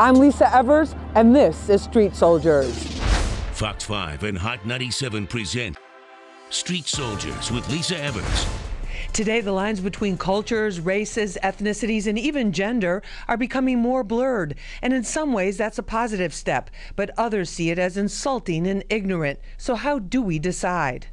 I'm Lisa Evers, and this is Street Soldiers. Fox 5 and Hot 97 present Street Soldiers with Lisa Evers. Today, the lines between cultures, races, ethnicities, and even gender are becoming more blurred. And in some ways, that's a positive step. But others see it as insulting and ignorant. So how do we decide?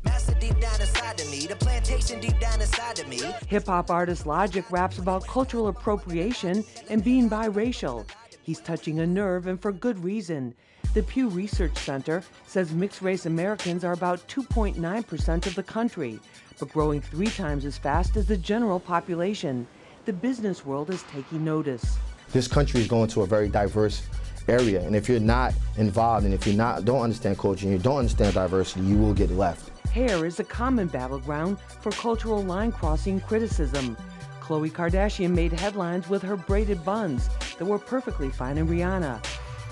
Hip-hop artist Logic raps about cultural appropriation and being biracial. He's touching a nerve, and for good reason. The Pew Research Center says mixed-race Americans are about 2.9% of the country, but growing 3 times as fast as the general population. The business world is taking notice. This country is going to a very diverse area, and if you're not involved, and if you don't understand culture, and you don't understand diversity, you will get left. Hair is a common battleground for cultural line-crossing criticism. Khloe Kardashian made headlines with her braided buns that were perfectly fine in Rihanna.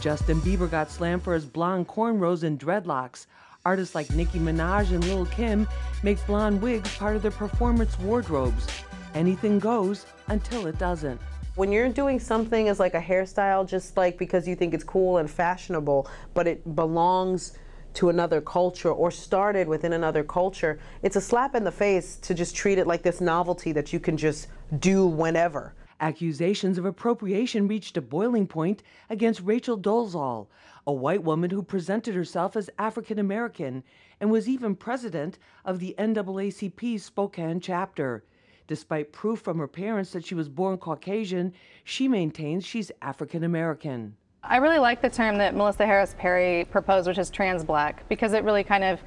Justin Bieber got slammed for his blonde cornrows and dreadlocks. Artists like Nicki, Minaj, and Lil Kim make blonde wigs part of their performance wardrobes. Anything goes until it doesn't. When you're doing something as like a hairstyle, just like because you think it's cool and fashionable, but it belongs to another culture or started within another culture, it's a slap in the face to just treat it like this novelty that you can just do whenever. Accusations of appropriation reached a boiling point against Rachel Dolezal, a white woman who presented herself as African American and was even president of the NAACP's Spokane chapter. Despite proof from her parents that she was born Caucasian, she maintains she's African American. I really like the term that Melissa Harris Perry proposed, which is trans black, because it really kind of,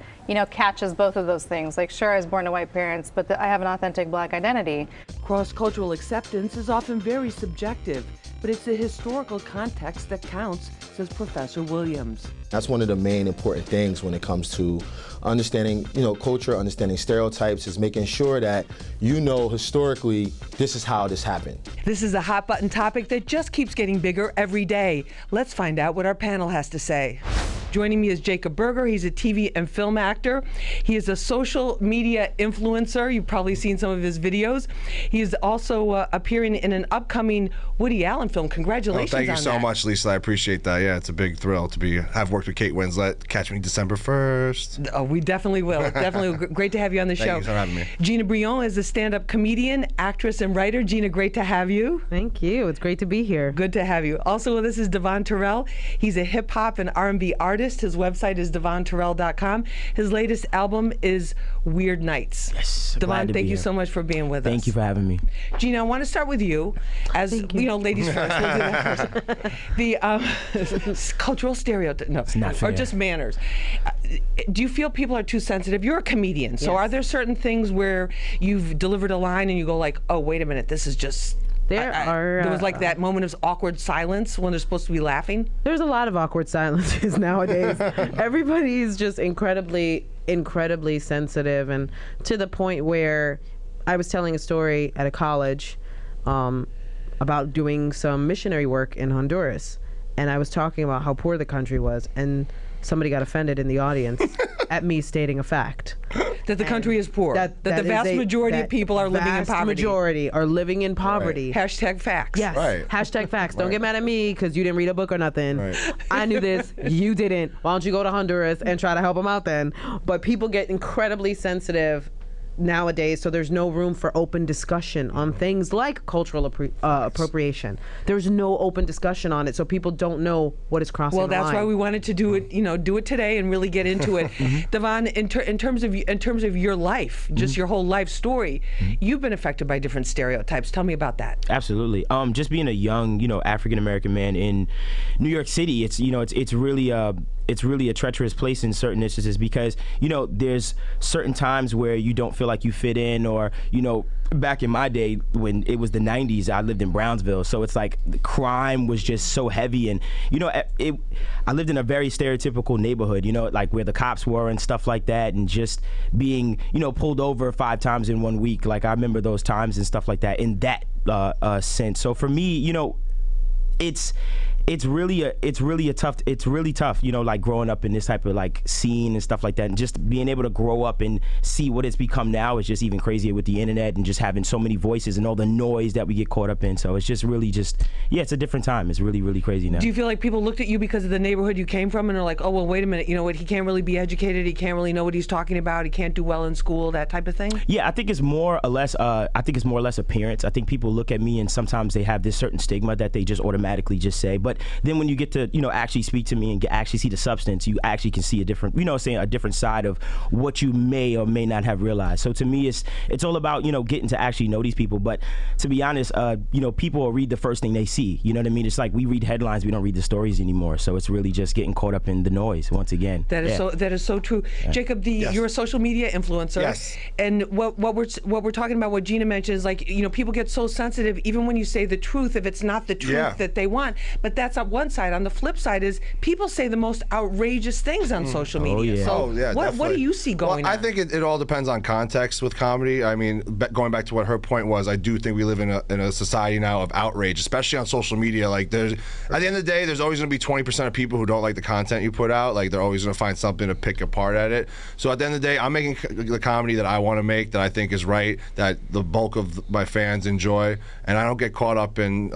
catches both of those things. Like, sure, I was born to white parents, but I have an authentic black identity. Cross-cultural acceptance is often very subjective, but it's the historical context that counts, says Professor Williams. That's one of the main important things when it comes to understanding, culture, understanding stereotypes, is making sure that historically this is how this happened. This is a hot button topic that just keeps getting bigger every day. Let's find out what our panel has to say. Joining me is Jacob Berger. He's a TV and film actor. He is a social media influencer. You've probably seen some of his videos. He is also appearing in an upcoming Woody Allen film. Congratulations on that. Thank you so much, Lisa. I appreciate that. Yeah, it's a big thrill to have worked with Kate Winslet. Catch me December 1st. Oh, we definitely will. Definitely great to have you on the show. Thank you for having me. Gina Brion is a stand-up comedian, actress, and writer. Gina, great to have you. Thank you. It's great to be here. Good to have you. Also with us is Devon Terrell. He's a hip-hop and R&B artist. His website is devonterrell.com. His latest album is Weird Nights. Yes. Devon, thank you so much for being with us. Thank you for having me. Gina, I want to start with you. As ladies first. We'll do that first. The cultural stereotype. No, it's not fair. Or just manners. Do you feel people are too sensitive? You're a comedian, so Yes. Are there certain things where you've delivered a line and you go like, oh, wait a minute, this is just... There was like that moment of awkward silence when they're supposed to be laughing. There's a lot of awkward silences nowadays. Everybody's just incredibly sensitive, and to the point where I was telling a story at a college about doing some missionary work in Honduras, and I was talking about how poor the country was, and somebody got offended in the audience at me stating a fact. That the country is poor. That the vast majority of people are living in poverty. Vast majority are living in poverty. Right. Hashtag facts. Yes. Right. Hashtag facts. Don't get mad at me because you didn't read a book or nothing. Right. I knew this. You didn't. Why don't you go to Honduras and try to help them out then? But people get incredibly sensitive nowadays, so there's no room for open discussion on things like cultural appropriation. There's no open discussion on it, so people don't know what is crossing the line. Well, that's why we wanted to do it, do it today and really get into it. Devon, in terms of your life, just your whole life story, you've been affected by different stereotypes. Tell me about that. Absolutely. Just being a young, African American man in New York City, it's really a treacherous place in certain instances because, there's certain times where you don't feel like you fit in, or, back in my day when it was the 90s, I lived in Brownsville, so it's like the crime was just so heavy, and I lived in a very stereotypical neighborhood, like where the cops were and stuff like that, and just being, pulled over 5 times in 1 week. Like I remember those times and stuff like that in that sense. So for me, it's it's really tough, you know, like growing up in this type of like scene and stuff like that, and just being able to grow up and see what it's become now is just even crazier with the internet and just having so many voices and all the noise that we get caught up in. So it's just really it's a different time. It's really, really crazy now. Do you feel like people looked at you because of the neighborhood you came from and are like, oh, well, wait a minute, you know what, he can't really be educated, he can't really know what he's talking about, he can't do well in school, that type of thing? Yeah, I think it's more or less appearance. I think people look at me and sometimes they have this certain stigma that they just automatically just say. But then when you get to, you know, actually speak to me and actually see the substance, you actually can see a different, you know, a different side of what you may or may not have realized. So to me, it's all about, you know, getting to actually know these people. But to be honest, you know, people will read the first thing they see. You know what I mean? It's like we read headlines, we don't read the stories anymore. So it's really just getting caught up in the noise once again. That is so true. Yeah. Jacob, you're a social media influencer. Yes. And what we're talking about, what Gina mentioned is like, you know, people get so sensitive even when you say the truth if it's not the truth that they want. But that's on one side. On the flip side is people say the most outrageous things on social media. Oh, yeah. So what do you see going on? I think it all depends on context with comedy. I mean, going back to what her point was, I do think we live in a society now of outrage, especially on social media. Like, at the end of the day, there's always going to be 20% of people who don't like the content you put out. Like, they're always going to find something to pick apart at it. So at the end of the day, I'm making the comedy that I want to make, that I think is right, that the bulk of my fans enjoy, and I don't get caught up in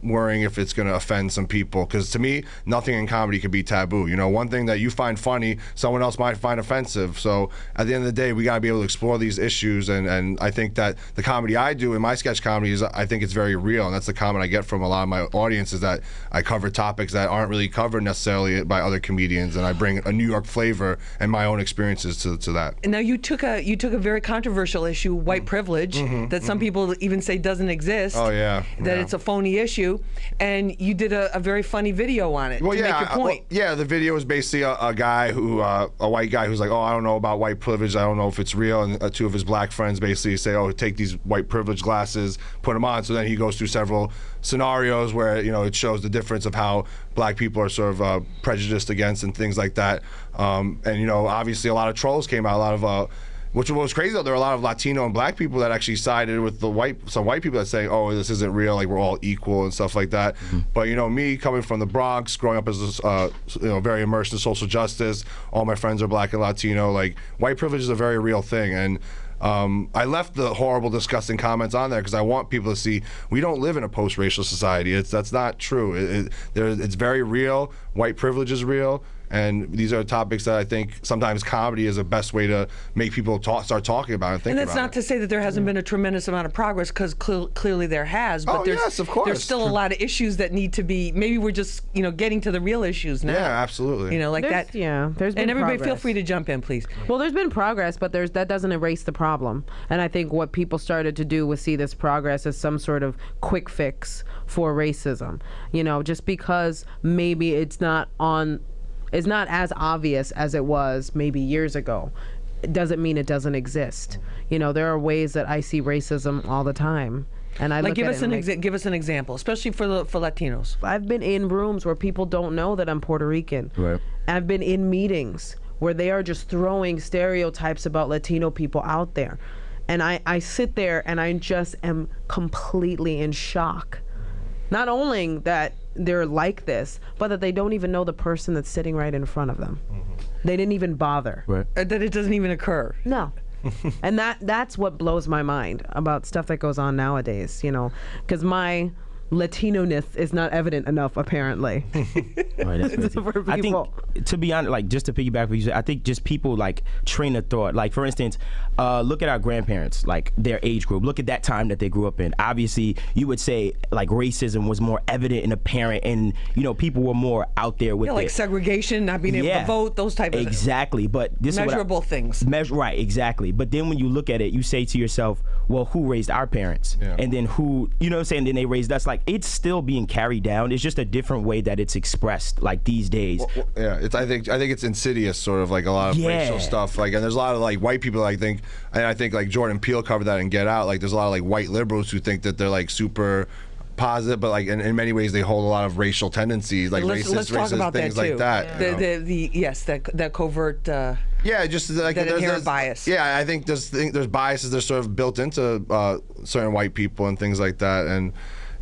worrying if it's going to offend some people. Because to me, nothing in comedy can be taboo. You know, one thing that you find funny, someone else might find offensive. So at the end of the day, we got to be able to explore these issues, and I think that the comedy I do in my sketch comedy is, I think it's very real, and that's the comment I get from a lot of my audience, is that I cover topics that aren't really covered necessarily by other comedians, and I bring a New York flavor and my own experiences to that. Now you took a very controversial issue, white privilege, that some people even say doesn't exist. Oh yeah. That it's a phony issue, and you did a very funny video on it to make your point. The video is basically a guy a white guy who's like, oh, I don't know about white privilege, I don't know if it's real, and two of his black friends basically say, oh, take these white privilege glasses, put them on. So then he goes through several scenarios where, you know, it shows the difference of how black people are sort of prejudiced against and things like that. And, you know, obviously a lot of trolls came out, a lot of which was crazy though, there were a lot of Latino and black people that actually sided with some white people that say, oh, this isn't real, like we're all equal and stuff like that. But, you know, me coming from the Bronx, growing up as you know, very immersed in social justice, all my friends are black and Latino, like white privilege is a very real thing. And I left the horrible, disgusting comments on there because I want people to see we don't live in a post-racial society. That's not true. It's very real. White privilege is real. And these are topics that I think sometimes comedy is the best way to make people start talking about it and think about it. And that's not to say that there hasn't been a tremendous amount of progress, because clearly there has. But yes, of course. There's still a lot of issues that need to be, maybe we're just, you know, getting to the real issues now. Yeah, absolutely. You know, like that. Yeah, there's been And everybody progress. feel free to jump in, please. Well, there's been progress, but that doesn't erase the problem. And I think what people started to do was see this progress as some sort of quick fix for racism. You know, just because maybe it's not as obvious as it was maybe years ago, it doesn't mean it doesn't exist. You know, there are ways that I see racism all the time. And I like, give us an example, especially for Latinos. I've been in rooms where people don't know that I'm Puerto Rican. Right. I've been in meetings where they are just throwing stereotypes about Latino people out there. And I sit there and I just am completely in shock. Not only that they're like this, but that they don't even know the person that's sitting right in front of them. They didn't even bother. Right. That it doesn't even occur. No. And that's what blows my mind about stuff that goes on nowadays, you know, because my Latino-ness is not evident enough, apparently. Right, that's crazy. For I people. think, to be honest, like, just to piggyback what you said, I think just people, like, train of thought. Like, for instance, look at our grandparents, like, their age group. Look at that time that they grew up in. Obviously, you would say, like, racism was more evident and apparent, and, you know, people were more out there with it. Like segregation, not being able to vote, those type of exactly. But this measurable things. Right, exactly. But then when you look at it, you say to yourself, well, who raised our parents? Yeah. And then who, you know what I'm saying, then they raised us. Like, it's still being carried down. It's just a different way that it's expressed, like, these days. Well, yeah, I think it's insidious, sort of, like a lot of racial stuff. Like, and there's a lot of, like, white people, I think like Jordan Peele covered that in Get Out. Like, there's a lot of, like, white liberals who think that they're, like, super positive, but, like, in many ways they hold a lot of racial tendencies, like let's talk about things that too. like that. That covert. Yeah, just like that inherent bias. Yeah, I think there's biases that are sort of built into certain white people and things like that, and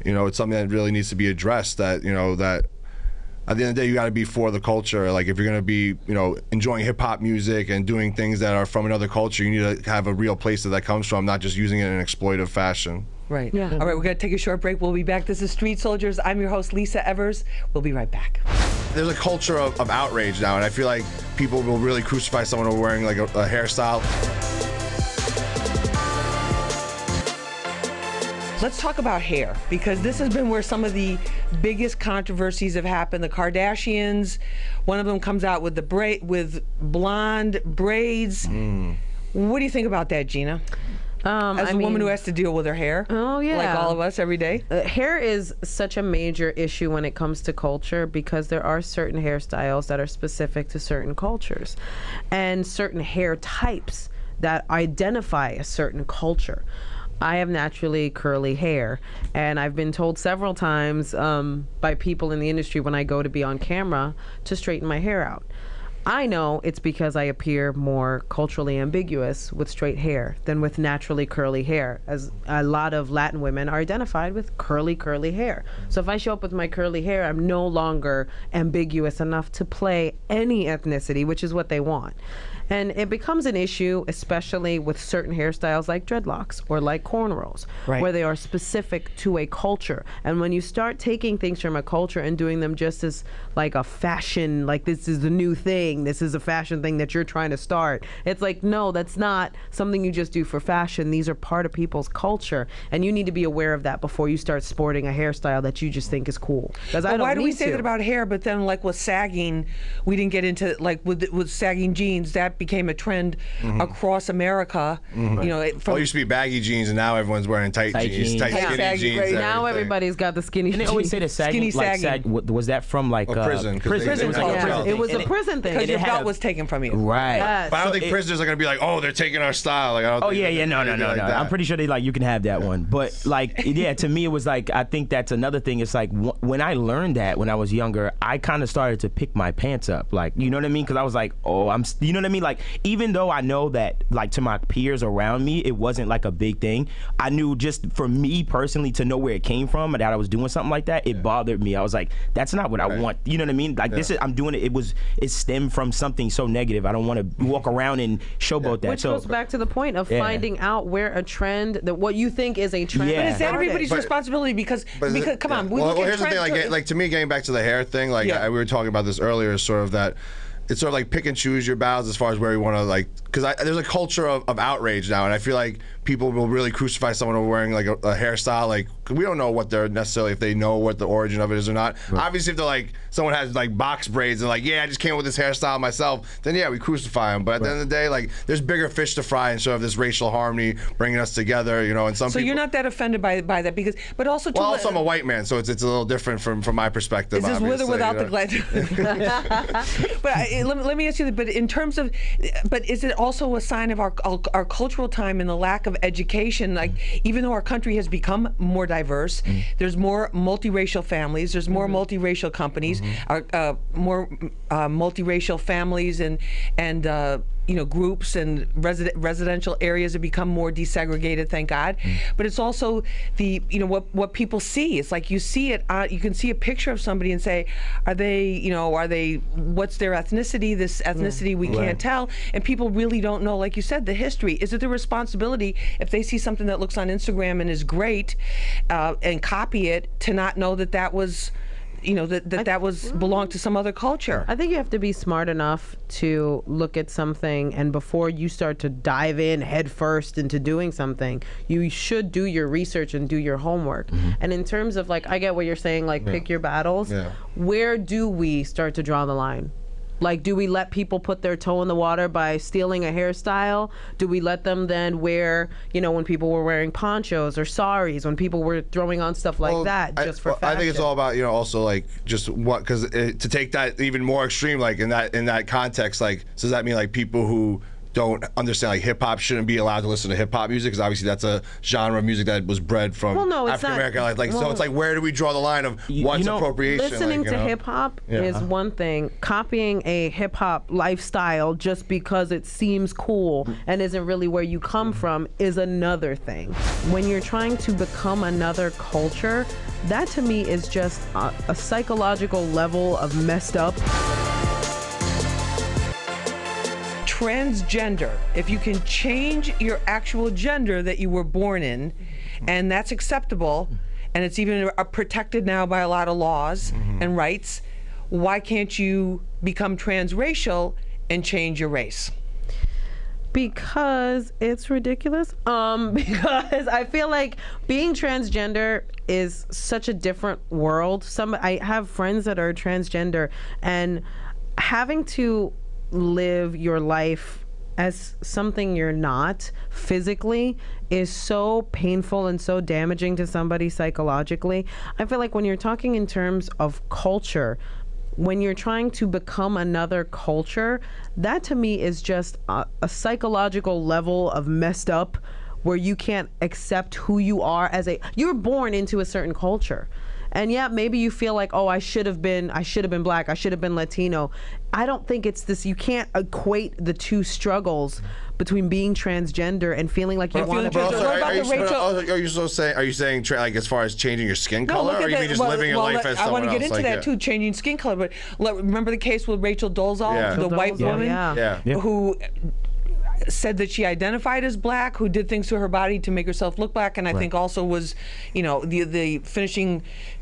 you know, it's something that really needs to be addressed. That, you know, that at the end of the day, you got to be for the culture. Like if you're gonna be, you know, enjoying hip hop music and doing things that are from another culture, you need to have a real place that comes from, not just using it in an exploitive fashion. Right. Yeah. All right, we're going to take a short break. We'll be back. This is Street Soldiers. I'm your host, Lisa Evers. We'll be right back. There's a culture of outrage now, and I feel like people will really crucify someone who wearing like a hairstyle. Let's talk about hair, because this has been where some of the biggest controversies have happened. The Kardashians, one of them comes out with with blonde braids. What do you think about that, Gina? As a woman who has to deal with her hair, like all of us every day. Hair is such a major issue when it comes to culture, because there are certain hairstyles that are specific to certain cultures and certain hair types that identify a certain culture. I have naturally curly hair, and I've been told several times by people in the industry when I go to be on camera to straighten my hair out. I know it's because I appear more culturally ambiguous with straight hair than with naturally curly hair, as a lot of Latin women are identified with curly hair. So if I show up with my curly hair, I'm no longer ambiguous enough to play any ethnicity, which is what they want. And it becomes an issue, especially with certain hairstyles like dreadlocks or like cornrows, where they are specific to a culture. And when you start taking things from a culture and doing them just as like a fashion, like this is the new thing, this is a fashion thing that you're trying to start, it's like, no, that's not something you just do for fashion. These are part of people's culture, and you need to be aware of that before you start sporting a hairstyle that you just think is cool. Well, why do we say that about hair, but then like with sagging, we didn't get into, like with sagging jeans, that became a trend across America. You know, it used to be baggy jeans, and now everyone's wearing tight jeans, tight skinny jeans. Now everybody's got the skinny. And they always say that sagging, was that from like prison? Prison. It was a prison thing because your belt was taken from you. Right. Yes. But I don't think prisoners are gonna be like, oh, they're taking our style. Like, I don't think no. I'm pretty sure they like, you can have that one. But like, to me it was like, I think that's another thing. It's like when I learned that when I was younger, I kind of started to pick my pants up. Like, you know what I mean? Because I was like, you know what I mean? Like, even though I know that, like, to my peers around me, it wasn't like a big thing, I knew just for me personally to know where it came from and that I was doing something like that, it bothered me. I was like, that's not what I want. You know what I mean? Like, this is, I'm doing it. It stemmed from something so negative. I don't want to walk around and showboat that. Which goes back to the point of finding out where a trend, that what you think is a trend. But is that everybody's responsibility? Because come on. Well, here's the thing. Like to me, getting back to the hair thing, like we were talking about this earlier, sort of that. It's sort of like pick and choose your battles as far as where you want to, like, because there's a culture of outrage now, and I feel like people will really crucify someone who wearing like a hairstyle. Like, we don't know what they're necessarily, if they know what the origin of it is or not. Right. Obviously, if they're like, someone has like box braids and like, I just came up with this hairstyle myself, then we crucify them. But at the end of the day, like, there's bigger fish to fry, and sort of this racial harmony bringing us together, you know. And some so people, you're not that offended by that, because, but also also I'm a white man, so it's a little different from my perspective. Is this with or without the glad? But let me ask you, but in terms of, but is it also a sign of our cultural time and the lack of education? Like, even though our country has become more diverse, there's more multiracial families, there's more multiracial companies, more multiracial families and you know, groups and residential areas have become more desegregated, thank God. But it's also the, you know, what people see. It's like you see it, you can see a picture of somebody and say, are they, what's their ethnicity? This ethnicity we can't tell. And people really don't know, like you said, the history. Is it their responsibility, if they see something that looks on Instagram and is great, and copy it, to not know that that was, you know, that was belonged to some other culture? I think you have to be smart enough to look at something, and before you start to dive in head first into doing something, you should do your research and do your homework. And in terms of, like, I get what you're saying, like, pick your battles. Where do we start to draw the line? Like, do we let people put their toe in the water by stealing a hairstyle? Do we let them then wear, you know, when people were wearing ponchos or saris, when people were throwing on stuff like that just for fashion? I think it's all about, you know, also like just what, because to take that even more extreme, like in that context, like, so does that mean like people who don't understand like hip hop shouldn't be allowed to listen to hip hop music because obviously that's a genre of music that was bred from African American. So it's like where do we draw the line of what's appropriation? Listening to hip hop is one thing. Copying a hip hop lifestyle just because it seems cool and isn't really where you come from is another thing. When you're trying to become another culture, that to me is just a psychological level of messed up. Transgender, if you can change your actual gender that you were born in, and that's acceptable, and it's even protected now by a lot of laws and rights, why can't you become transracial and change your race? Because it's ridiculous. Because I feel like being transgender is such a different world. I have friends that are transgender, and having to live your life as something you're not physically is so painful and so damaging to somebody psychologically. I feel like when you're talking in terms of culture, when you're trying to become another culture, that to me is just a psychological level of messed up where you can't accept who you are you're born into a certain culture. And yeah, maybe you feel like, oh, I should have been black, I should have been Latino. I don't think it's this, you can't equate the two struggles between being transgender and feeling like you want to be. Are you saying like as far as changing your skin color, or you mean just living your life as someone else? I want to get into that too, changing skin color. But remember the case with Rachel Dolezal, the white woman who said that she identified as black, who did things to her body to make herself look black, and I think also was, the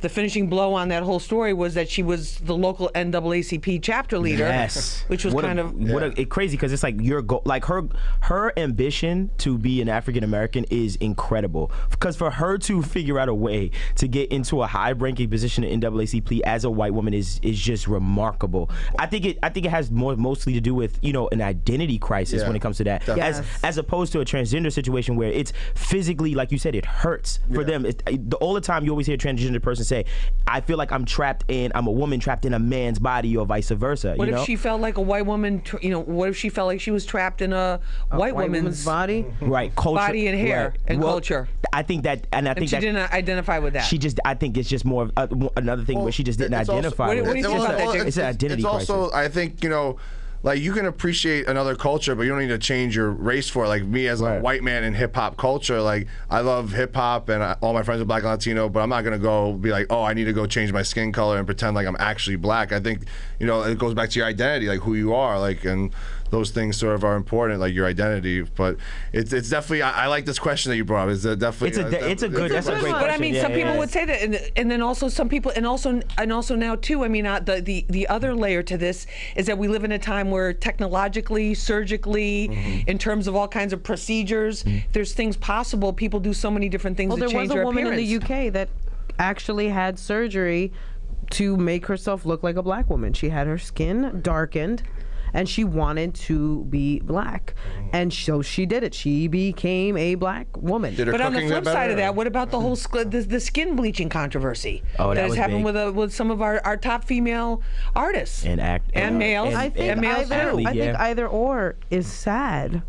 finishing blow on that whole story was that she was the local NAACP chapter leader. Yes, which was crazy because it's like your goal, like her ambition to be an African American is incredible. Because for her to figure out a way to get into a high-ranking position in NAACP as a white woman is just remarkable. I think it has mostly to do with an identity crisis when it comes to that. Yes. As opposed to a transgender situation where it's physically, like you said, it hurts for them. All the time you always hear a transgender person say, I feel like I'm a woman trapped in a man's body, or vice versa. What if she felt like a white woman, what if she felt like she was trapped in a white woman's body? Right, culture. Body and hair and culture. I think that, and I think she didn't identify with that. I think it's just more of another thing where she just didn't identify with it. What do you think about that, Jake? It's an identity crisis. It's also, I think, like you can appreciate another culture, but you don't need to change your race for it. Like me as a white man in hip hop culture, like I love hip hop and all my friends are black and Latino, but I'm not gonna go be like, oh, I need to go change my skin color and pretend like I'm actually black. I think, it goes back to your identity, like who you are, like, and those things sort of are important, like your identity. But it's definitely, I like this question that you brought up. It's definitely that's a great question. But I mean, some people would say that, and then also some people, and also now too. I mean, the other layer to this is that we live in a time where technologically, surgically, in terms of all kinds of procedures, there's things possible. People do so many different things to change their appearance. There was a woman in the UK that actually had surgery to make herself look like a black woman. She had her skin darkened, and she wanted to be black, and so she did it. She became a black woman. But on the flip side of that, what about the whole the skin bleaching controversy that has happened with some of our top female artists and males? I think either or is sad.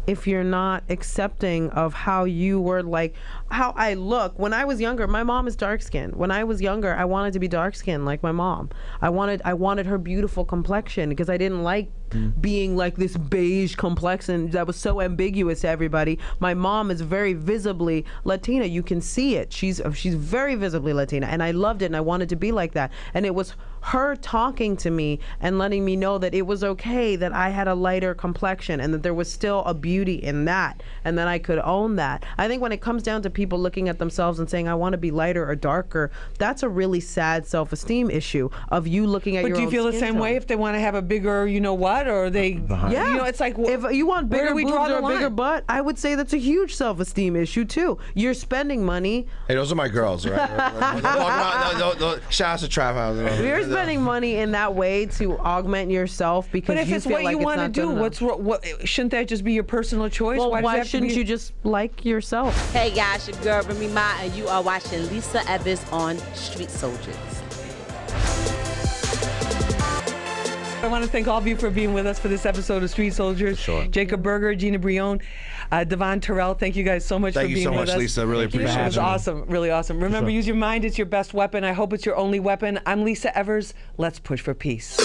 If you're not accepting of how you were, like how I look. When I was younger, my mom is dark skinned. When I was younger, I wanted to be dark skinned like my mom. I wanted her beautiful complexion because I didn't like being like this beige complexion that was so ambiguous to everybody. My mom is very visibly Latina. You can see it. She's very visibly Latina, and I loved it, and I wanted to be like that. And it was her talking to me and letting me know that it was okay that I had a lighter complexion and that there was still a beauty in that, and that I could own that. I think when it comes down to people looking at themselves and saying, I want to be lighter or darker, that's a really sad self-esteem issue of you looking at your own skin. But do you feel the same way if they want to have a bigger, what, or they, it's like, if you want bigger boobs or a bigger butt, I would say that's a huge self-esteem issue too. You're spending money. Hey, those are my girls, right? Shout out to Trap House. You're spending money in that way to augment yourself because you feel like it's not good enough. But if it's what you want to do, shouldn't that just be your personal choice? Well, why shouldn't you just like yourself? Hey guys, your girl Remy Ma, and you are watching Lisa Evans on Street Soldiers. I want to thank all of you for being with us for this episode of Street Soldiers. Sure. Jacob Berger, Gina Brion, Devon Terrell, thank you guys so much for being with us. Thank you so much, Lisa. Really appreciate it. It was awesome, really awesome. Remember, use your mind, it's your best weapon. I hope it's your only weapon. I'm Lisa Evers. Let's push for peace.